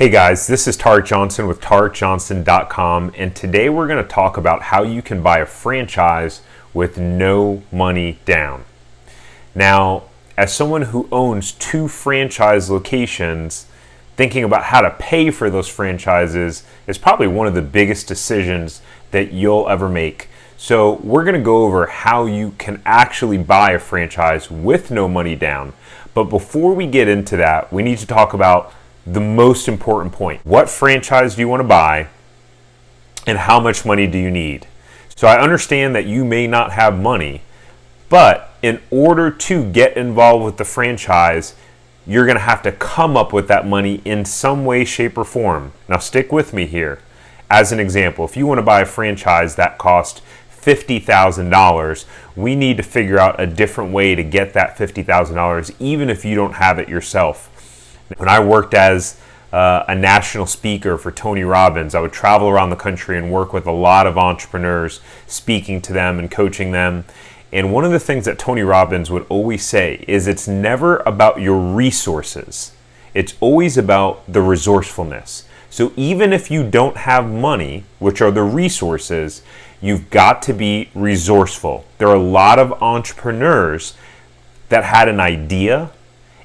Hey guys, this is Tariq Johnson with TariqJohnson.com, and today we're going to talk about how you can buy a franchise with no money down. Now, as someone who owns 2 franchise locations, thinking about how to pay for those franchises is probably one of the biggest decisions that you'll ever make. So we're going to go over how you can actually buy a franchise with no money down. But before we get into that, we need to talk about the most important point. What franchise do you want to buy and how much money do you need? So I understand that you may not have money, but in order to get involved with the franchise, you're going to have to come up with that money in some way, shape, or form. Now stick with me here. As an example, if you want to buy a franchise that costs $50,000, we need to figure out a different way to get that $50,000 even if you don't have it yourself. When I worked as a national speaker for Tony Robbins, I would travel around the country and work with a lot of entrepreneurs, speaking to them and coaching them. And one of the things that Tony Robbins would always say is it's never about your resources. It's always about the resourcefulness. So even if you don't have money, which are the resources, you've got to be resourceful. There are a lot of entrepreneurs that had an idea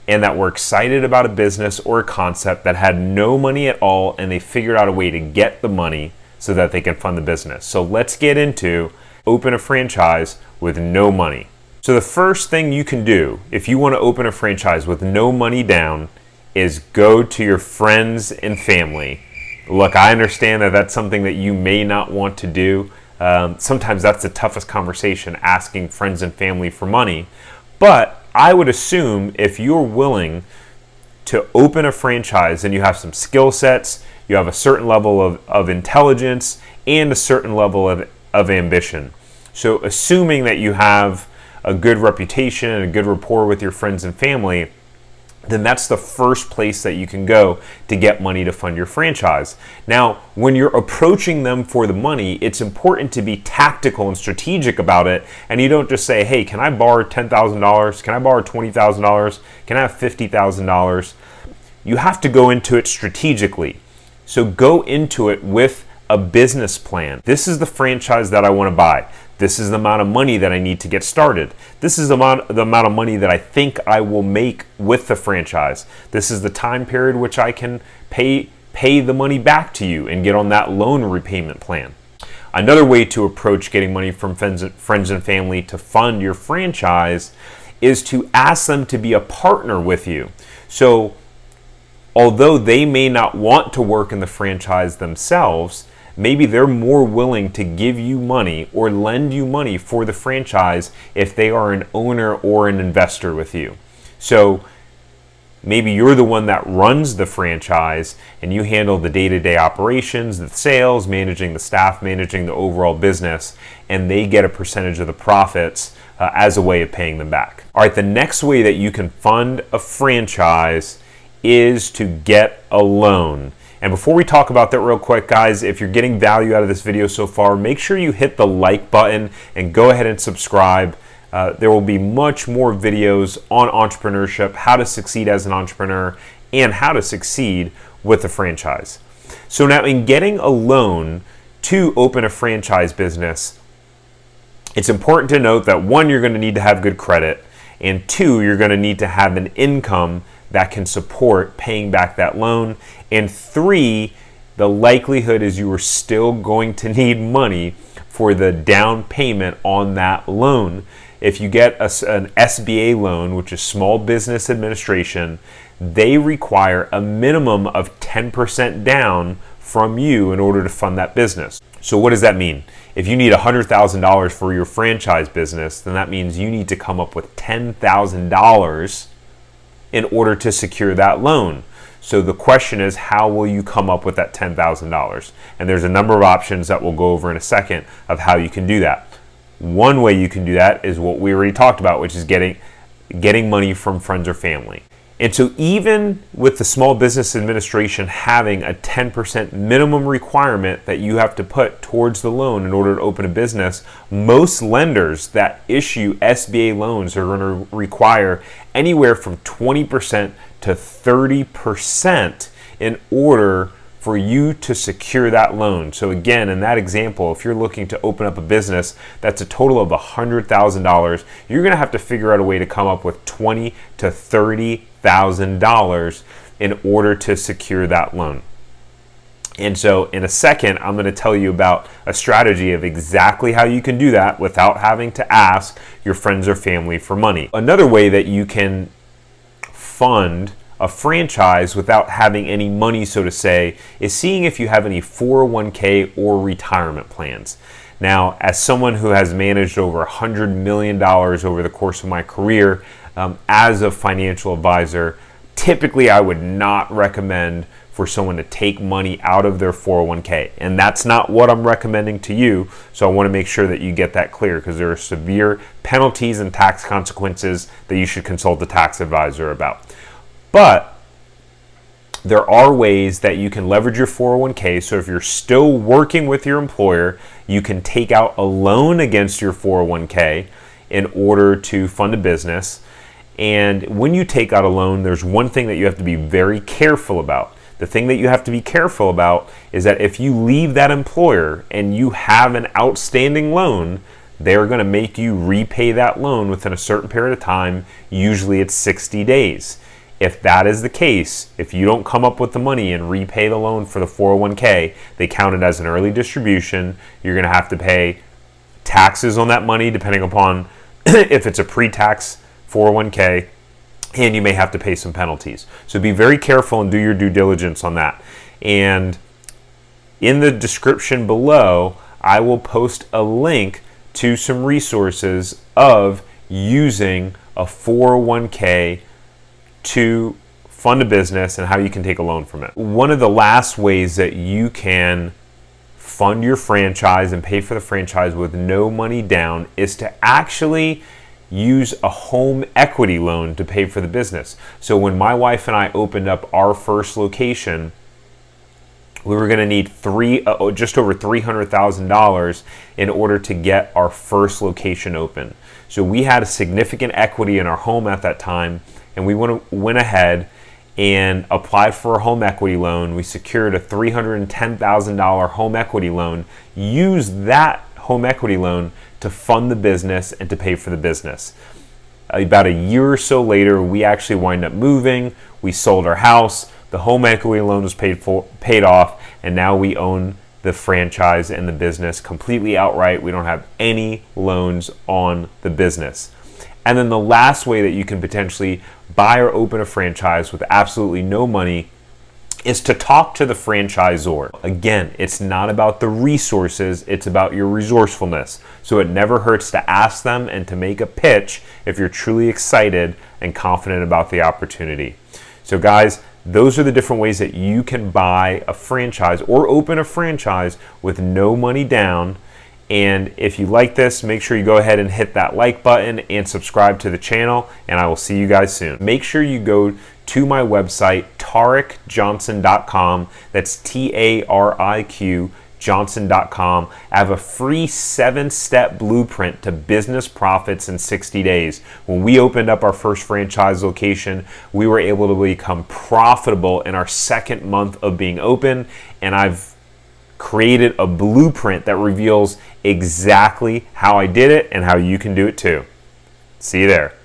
and that were excited about a business or a concept that had no money at all, and they figured out a way to get the money so that they can fund the business. So let's get into open a franchise with no money. So the first thing you can do if you want to open a franchise with no money down is go to your friends and family. Look, I understand that that's something that you may not want to do. Sometimes that's the toughest conversation, asking friends and family for money. But I would assume if you're willing to open a franchise and you have some skill sets, you have a certain level of intelligence and a certain level of ambition. So assuming that you have a good reputation and a good rapport with your friends and family, then that's the first place that you can go to get money to fund your franchise. Now, when you're approaching them for the money, it's important to be tactical and strategic about it, and you don't just say, hey, can I borrow $10,000? Can I borrow $20,000? Can I have $50,000? You have to go into it strategically. So go into it with a business plan. This is the franchise that I want to buy. This is the amount of money that I need to get started. This is the amount of money that I think I will make with the franchise. This is the time period which I can pay the money back to you and get on that loan repayment plan. Another way to approach getting money from friends and family to fund your franchise is to ask them to be a partner with you. So although they may not want to work in the franchise themselves, maybe they're more willing to give you money or lend you money for the franchise if they are an owner or an investor with you. So maybe you're the one that runs the franchise and you handle the day-to-day operations, the sales, managing the staff, managing the overall business, and they get a percentage of the profits as a way of paying them back. All right, the next way that you can fund a franchise is to get a loan. And before we talk about that real quick, guys, if you're getting value out of this video so far, make sure you hit the like button and go ahead and subscribe. There will be much more videos on entrepreneurship, how to succeed as an entrepreneur, and how to succeed with a franchise. So now in getting a loan to open a franchise business, it's important to note that 1, you're going to need to have good credit, and 2, you're going to need to have an income that can support paying back that loan. And 3, the likelihood is you are still going to need money for the down payment on that loan. If you get an SBA loan, which is Small Business Administration, they require a minimum of 10% down from you in order to fund that business. So what does that mean? If you need $100,000 for your franchise business, then that means you need to come up with $10,000 in order to secure that loan. So the question is, how will you come up with that $10,000? And there's a number of options that we'll go over in a second of how you can do that. One way you can do that is what we already talked about, which is getting money from friends or family. And so even with the Small Business Administration having a 10% minimum requirement that you have to put towards the loan in order to open a business, most lenders that issue SBA loans are going to require anywhere from 20% to 30% in order for you to secure that loan. So again, in that example, if you're looking to open up a business that's a total of $100,000, you're going to have to figure out a way to come up with $20,000 to $30,000 in order to secure that loan. And so in a second, I'm going to tell you about a strategy of exactly how you can do that without having to ask your friends or family for money. Another way that you can fund a franchise without having any money, so to say, is seeing if you have any 401k or retirement plans. Now, as someone who has managed over $100 million over the course of my career as a financial advisor, typically I would not recommend for someone to take money out of their 401k. And that's not what I'm recommending to you. So I want to make sure that you get that clear, because there are severe penalties and tax consequences that you should consult a tax advisor about. But there are ways that you can leverage your 401k. So if you're still working with your employer, you can take out a loan against your 401k in order to fund a business. And when you take out a loan, there's one thing that you have to be very careful about. The thing that you have to be careful about is that if you leave that employer and you have an outstanding loan, they're going to make you repay that loan within a certain period of time. Usually it's 60 days. If that is the case, if you don't come up with the money and repay the loan for the 401k, they count it as an early distribution. You're going to have to pay taxes on that money depending upon if it's a pre-tax 401k, and you may have to pay some penalties. So be very careful and do your due diligence on that. And in the description below, I will post a link to some resources of using a 401k to fund a business and how you can take a loan from it. One of the last ways that you can fund your franchise and pay for the franchise with no money down is to actually use a home equity loan to pay for the business. So when my wife and I opened up our first location, we were going to need just over $300,000 in order to get our first location open. So we had a significant equity in our home at that time, and we went ahead and applied for a home equity loan. We secured a $310,000 home equity loan, used that home equity loan to fund the business and to pay for the business. About a year or so later, we actually wind up moving. We sold our house. The home equity loan was paid off, and now we own the franchise and the business completely outright. We don't have any loans on the business. And then the last way that you can potentially buy or open a franchise with absolutely no money is to talk to the franchisor. Again, it's not about the resources, it's about your resourcefulness. So it never hurts to ask them and to make a pitch if you're truly excited and confident about the opportunity. So guys, those are the different ways that you can buy a franchise or open a franchise with no money down. And if you like this, make sure you go ahead and hit that like button and subscribe to the channel, and I will see you guys soon. Make sure you go to my website, tariqjohnson.com. That's TARIQ Johnson.com. I have a free 7-step blueprint to business profits in 60 days. When we opened up our first franchise location, we were able to become profitable in our second month of being open, and I've created a blueprint that reveals exactly how I did it and how you can do it too. See you there.